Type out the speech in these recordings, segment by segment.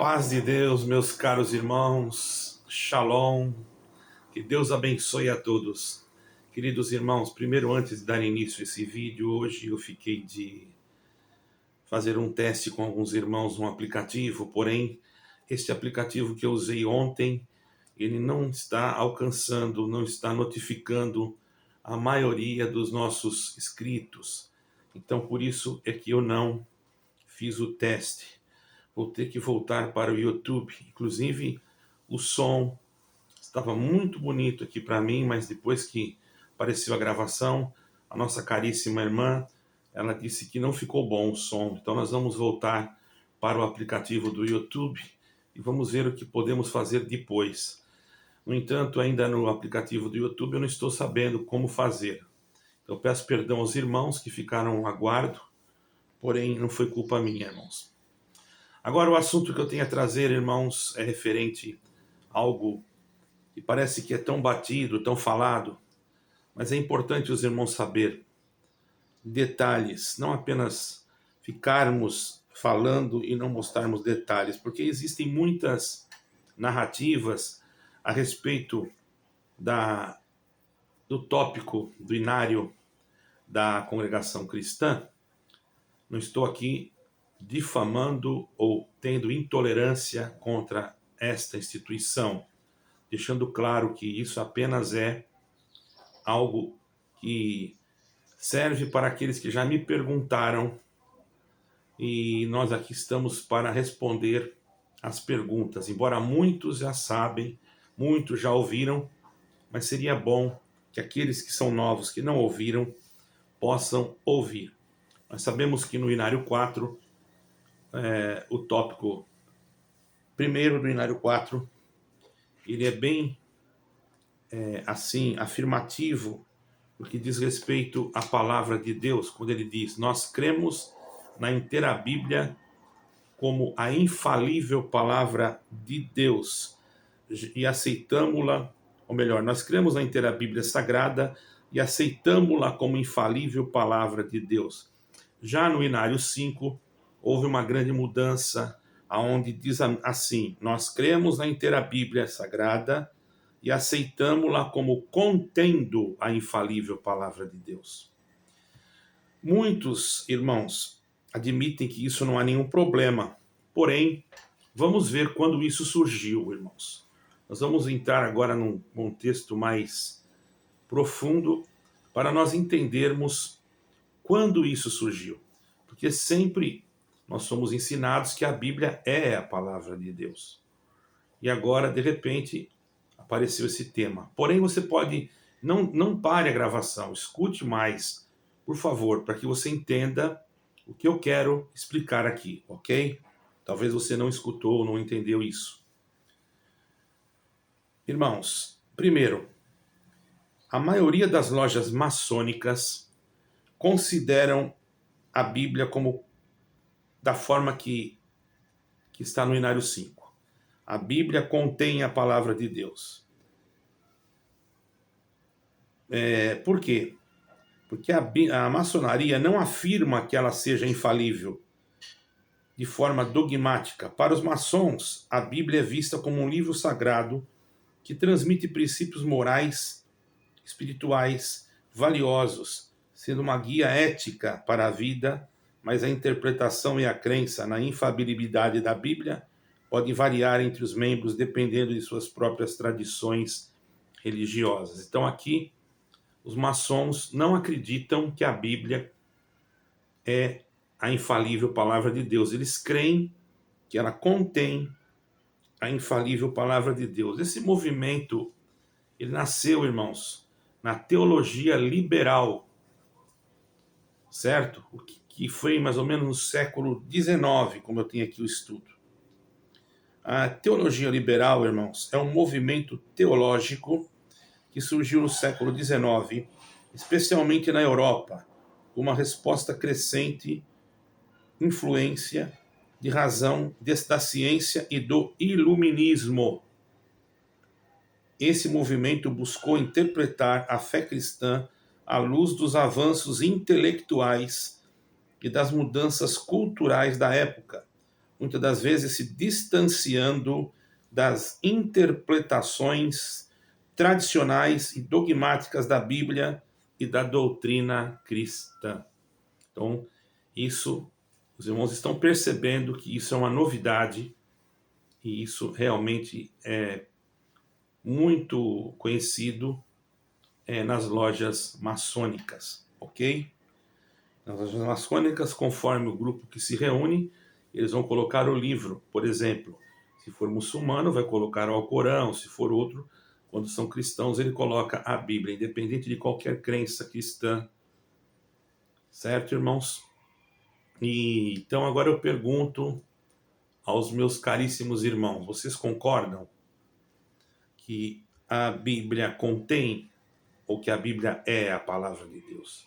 Paz de Deus, meus caros irmãos, Shalom, que Deus abençoe a todos. Queridos irmãos, primeiro, antes de dar início a esse vídeo, hoje eu fiquei de fazer um teste com alguns irmãos no aplicativo, porém, este aplicativo que eu usei ontem, ele não está alcançando, não está notificando a maioria dos nossos inscritos. Então, por isso é que eu não fiz o teste. Vou ter que voltar para o YouTube. Inclusive, o som estava muito bonito aqui para mim, mas depois que apareceu a gravação, a nossa caríssima irmã, ela disse que não ficou bom o som. Então nós vamos voltar para o aplicativo do YouTube e vamos ver o que podemos fazer depois. No entanto, ainda no aplicativo do YouTube eu não estou sabendo como fazer. Então peço perdão aos irmãos que ficaram a aguardo, porém não foi culpa minha, irmãos. Agora, o assunto que eu tenho a trazer, irmãos, é referente a algo que parece que é tão batido, tão falado, mas é importante os irmãos saber detalhes, não apenas ficarmos falando e não mostrarmos detalhes, porque existem muitas narrativas a respeito do tópico do inário da congregação cristã. Não estou aqui difamando ou tendo intolerância contra esta instituição, deixando claro que isso apenas é algo que serve para aqueles que já me perguntaram e nós aqui estamos para responder as perguntas, embora muitos já sabem, muitos já ouviram, mas seria bom que aqueles que são novos, que não ouviram, possam ouvir. Nós sabemos que no Inário 4, o tópico primeiro do Inário 4, ele é bem assim, afirmativo, porque diz respeito à palavra de Deus, quando ele diz: nós cremos na inteira Bíblia como a infalível palavra de Deus e aceitamos-la, ou melhor, nós cremos na inteira Bíblia Sagrada e aceitamos-la como infalível palavra de Deus. Já no Inário 5, houve uma grande mudança, aonde diz assim: nós cremos na inteira Bíblia Sagrada e aceitamos-la como contendo a infalível palavra de Deus. Muitos irmãos admitem que isso não há nenhum problema, porém, vamos ver quando isso surgiu, irmãos. Nós vamos entrar agora num contexto mais profundo para nós entendermos quando isso surgiu, porque sempre nós somos ensinados que a Bíblia é a palavra de Deus. E agora, de repente, apareceu esse tema. Porém, você pode, não pare a gravação, escute mais, por favor, para que você entenda o que eu quero explicar aqui, ok? Talvez você não escutou ou não entendeu isso. Irmãos, primeiro, a maioria das lojas maçônicas consideram a Bíblia como da forma que está no Inário 5. A Bíblia contém a palavra de Deus. Por quê? Porque a maçonaria não afirma que ela seja infalível de forma dogmática. Para os maçons, a Bíblia é vista como um livro sagrado que transmite princípios morais, espirituais, valiosos, sendo uma guia ética para a vida, mas a interpretação e a crença na infalibilidade da Bíblia pode variar entre os membros dependendo de suas próprias tradições religiosas. Então aqui, os maçons não acreditam que a Bíblia é a infalível palavra de Deus. Eles creem que ela contém a infalível palavra de Deus. Esse movimento, ele nasceu, irmãos, na teologia liberal, certo? O que foi mais ou menos no século XIX, como eu tenho aqui o estudo. A teologia liberal, irmãos, é um movimento teológico que surgiu no século XIX, especialmente na Europa, com uma resposta crescente influência de razão da ciência e do iluminismo. Esse movimento buscou interpretar a fé cristã à luz dos avanços intelectuais e das mudanças culturais da época, muitas das vezes se distanciando das interpretações tradicionais e dogmáticas da Bíblia e da doutrina cristã. Então, isso, os irmãos estão percebendo que isso é uma novidade e isso realmente é muito conhecido nas lojas maçônicas, ok? Nas lojas maçônicas, conforme o grupo que se reúne, eles vão colocar o livro, por exemplo, se for muçulmano, vai colocar o Alcorão, se for outro, quando são cristãos, ele coloca a Bíblia, independente de qualquer crença cristã. Certo, irmãos? E então agora eu pergunto aos meus caríssimos irmãos, vocês concordam que a Bíblia contém, ou que a Bíblia é a palavra de Deus?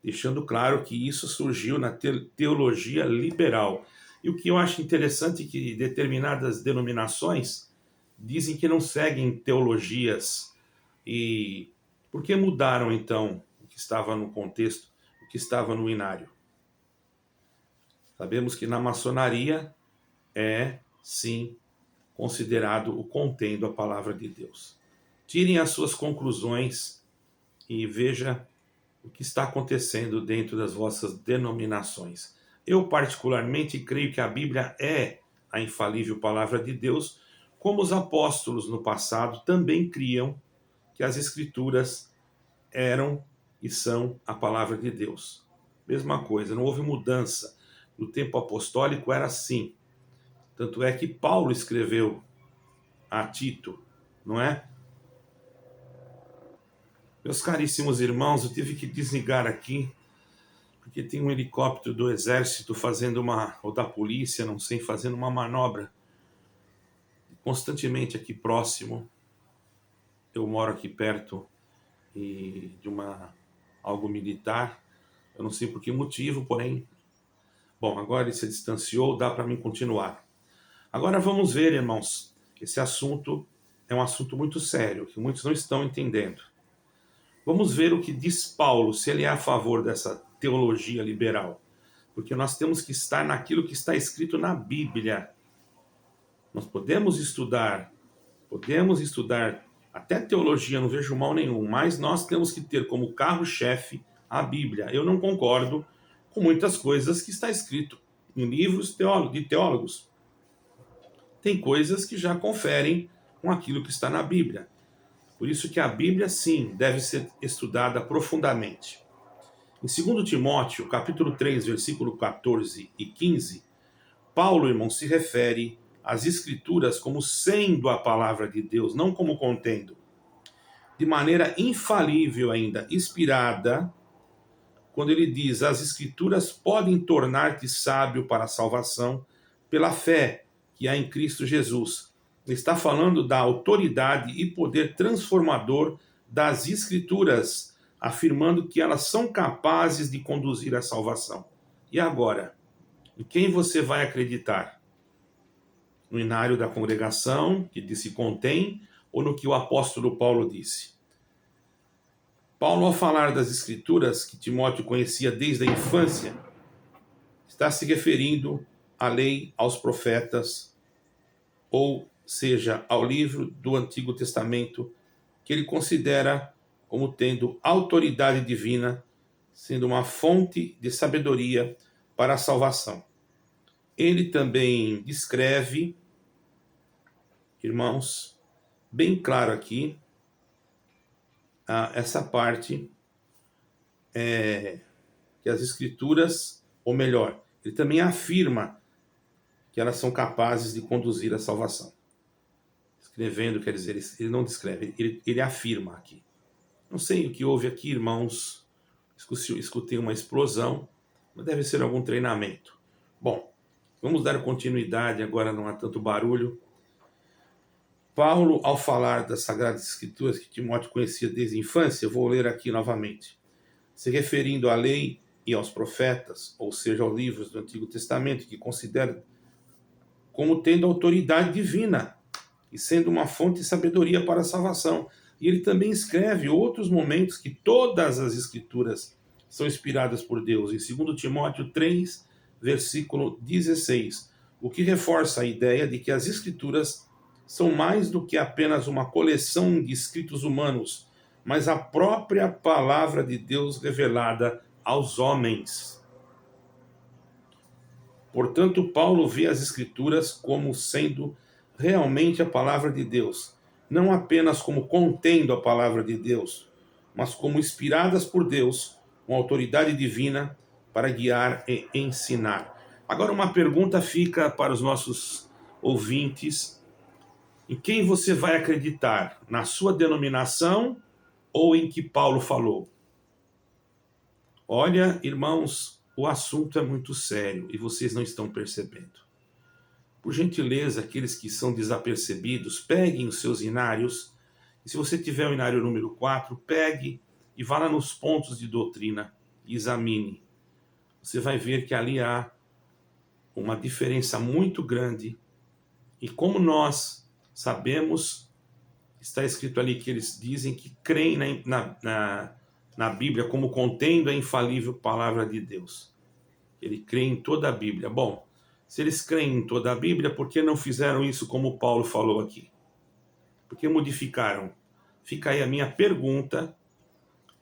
Deixando claro que isso surgiu na teologia liberal. E o que eu acho interessante é que determinadas denominações dizem que não seguem teologias. E por que mudaram, então, o que estava no contexto, o que estava no inário? Sabemos que na maçonaria é, sim, considerado o contendo a palavra de Deus. Tirem as suas conclusões e veja o que está acontecendo dentro das vossas denominações. Eu, particularmente, creio que a Bíblia é a infalível palavra de Deus, como os apóstolos no passado também criam que as Escrituras eram e são a palavra de Deus. Mesma coisa, não houve mudança. No tempo apostólico era assim. Tanto é que Paulo escreveu a Tito, não é? Meus caríssimos irmãos, eu tive que desligar aqui, porque tem um helicóptero do exército fazendo ou da polícia, não sei, fazendo uma manobra constantemente aqui próximo. Eu moro aqui perto de algo militar, eu não sei por que motivo, porém, bom, agora ele se distanciou, dá para mim continuar. Agora vamos ver, irmãos, esse assunto é um assunto muito sério, que muitos não estão entendendo. Vamos ver o que diz Paulo, se ele é a favor dessa teologia liberal. Porque nós temos que estar naquilo que está escrito na Bíblia. Nós podemos estudar até teologia, não vejo mal nenhum, mas nós temos que ter como carro-chefe a Bíblia. Eu não concordo com muitas coisas que está escrito em livros de teólogos. Tem coisas que já conferem com aquilo que está na Bíblia. Por isso que a Bíblia, sim, deve ser estudada profundamente. Em 2 Timóteo, capítulo 3, versículo 14 e 15, Paulo, irmão, se refere às Escrituras como sendo a palavra de Deus, não como contendo. De maneira infalível ainda, inspirada, quando ele diz, as Escrituras podem tornar-te sábio para a salvação pela fé que há em Cristo Jesus. Ele está falando da autoridade e poder transformador das Escrituras, afirmando que elas são capazes de conduzir à salvação. E agora, em quem você vai acreditar? No inário da congregação, que disse contém, ou no que o apóstolo Paulo disse? Paulo, ao falar das Escrituras, que Timóteo conhecia desde a infância, está se referindo à lei, aos profetas, ou seja, ao livro do Antigo Testamento, que ele considera como tendo autoridade divina, sendo uma fonte de sabedoria para a salvação. Ele também descreve, irmãos, bem claro aqui, essa parte que as Escrituras, ou melhor, ele também afirma que elas são capazes de conduzir à salvação. Escrevendo, quer dizer, ele não descreve, ele afirma aqui. Não sei o que houve aqui, irmãos, escutei uma explosão, mas deve ser algum treinamento. Bom, vamos dar continuidade, agora não há tanto barulho. Paulo, ao falar das Sagradas Escrituras que Timóteo conhecia desde a infância, eu vou ler aqui novamente, se referindo à lei e aos profetas, ou seja, aos livros do Antigo Testamento, que considera como tendo autoridade divina e sendo uma fonte de sabedoria para a salvação. E ele também escreve outros momentos que todas as Escrituras são inspiradas por Deus. Em 2 Timóteo 3, versículo 16, o que reforça a ideia de que as Escrituras são mais do que apenas uma coleção de escritos humanos, mas a própria palavra de Deus revelada aos homens. Portanto, Paulo vê as Escrituras como sendo realmente a palavra de Deus, não apenas como contendo a palavra de Deus, mas como inspiradas por Deus, com autoridade divina para guiar e ensinar. Agora, uma pergunta fica para os nossos ouvintes: em quem você vai acreditar? Na sua denominação ou em que Paulo falou? Olha, irmãos, o assunto é muito sério e vocês não estão percebendo. Por gentileza, aqueles que são desapercebidos, peguem os seus inários. E se você tiver o inário número 4, pegue e vá lá nos pontos de doutrina e examine. Você vai ver que ali há uma diferença muito grande. E como nós sabemos, está escrito ali que eles dizem que creem na Bíblia como contendo a infalível palavra de Deus. Ele crê em toda a Bíblia. Bom, se eles creem em toda a Bíblia, por que não fizeram isso como Paulo falou aqui? Por que modificaram? Fica aí a minha pergunta.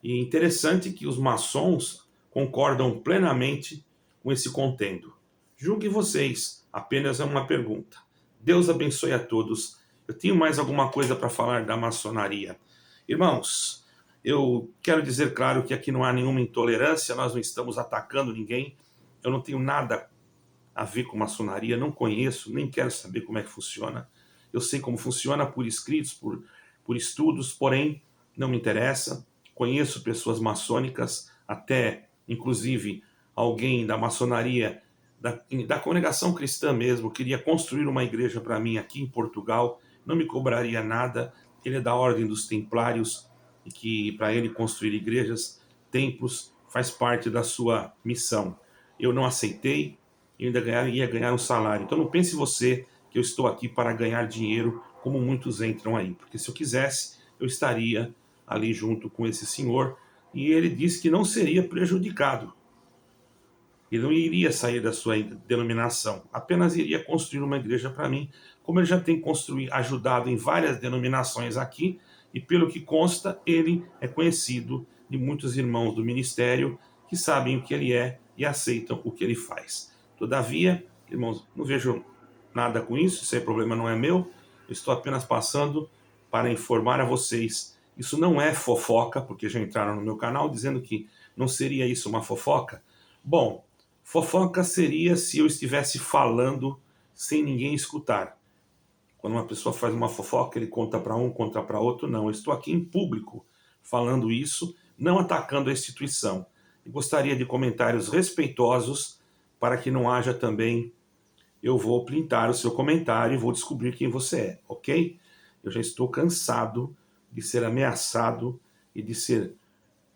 E é interessante que os maçons concordam plenamente com esse contendo. Julgue vocês, apenas é uma pergunta. Deus abençoe a todos. Eu tenho mais alguma coisa para falar da maçonaria. Irmãos, eu quero dizer claro que aqui não há nenhuma intolerância, nós não estamos atacando ninguém. Eu não tenho nada a ver com maçonaria, não conheço, nem quero saber como é que funciona. Eu sei como funciona por escritos, por estudos, porém não me interessa. Conheço pessoas maçônicas, até inclusive alguém da maçonaria, da congregação cristã mesmo, queria construir uma igreja para mim aqui em Portugal, não me cobraria nada. Ele é da ordem dos templários e que para ele construir igrejas, templos, faz parte da sua missão. Eu não aceitei, eu ainda ia ganhar um salário. Então não pense você que eu estou aqui para ganhar dinheiro, como muitos entram aí. Porque se eu quisesse, eu estaria ali junto com esse senhor. E ele disse que não seria prejudicado. Ele não iria sair da sua denominação, apenas iria construir uma igreja para mim, como ele já tem ajudado em várias denominações aqui, e pelo que consta, ele é conhecido de muitos irmãos do ministério que sabem o que ele é e aceitam o que ele faz. Todavia, irmãos, não vejo nada com isso, esse problema não é meu, eu estou apenas passando para informar a vocês. Isso não é fofoca, porque já entraram no meu canal dizendo que não seria isso uma fofoca. Bom, fofoca seria se eu estivesse falando sem ninguém escutar. Quando uma pessoa faz uma fofoca, ele conta para um, conta para outro. Não, eu estou aqui em público falando isso, não atacando a instituição. E gostaria de comentários respeitosos para que não haja também... Eu vou printar o seu comentário e vou descobrir quem você é, ok? Eu já estou cansado de ser ameaçado e de ser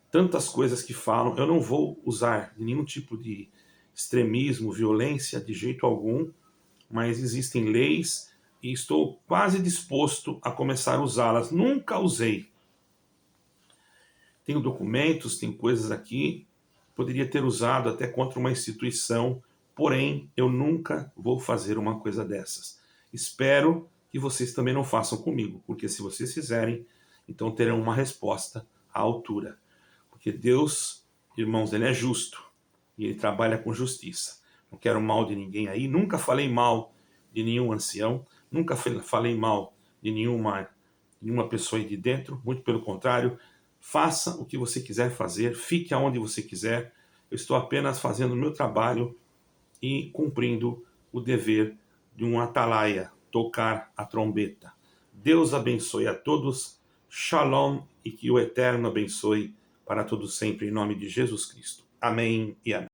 tantas coisas que falam. Eu não vou usar nenhum tipo de extremismo, violência, de jeito algum, mas existem leis e estou quase disposto a começar a usá-las. Nunca usei. Tenho documentos, tem coisas aqui, poderia ter usado até contra uma instituição, porém eu nunca vou fazer uma coisa dessas. Espero que vocês também não façam comigo, porque se vocês fizerem, então terão uma resposta à altura. Porque Deus, irmãos, ele é justo e ele trabalha com justiça. Não quero mal de ninguém aí, nunca falei mal de nenhum ancião, nunca falei mal de nenhuma pessoa aí de dentro, muito pelo contrário. Faça o que você quiser fazer, fique aonde você quiser. Eu estou apenas fazendo o meu trabalho e cumprindo o dever de um atalaia, tocar a trombeta. Deus abençoe a todos, shalom, e que o Eterno abençoe para todos sempre, em nome de Jesus Cristo. Amém e amém.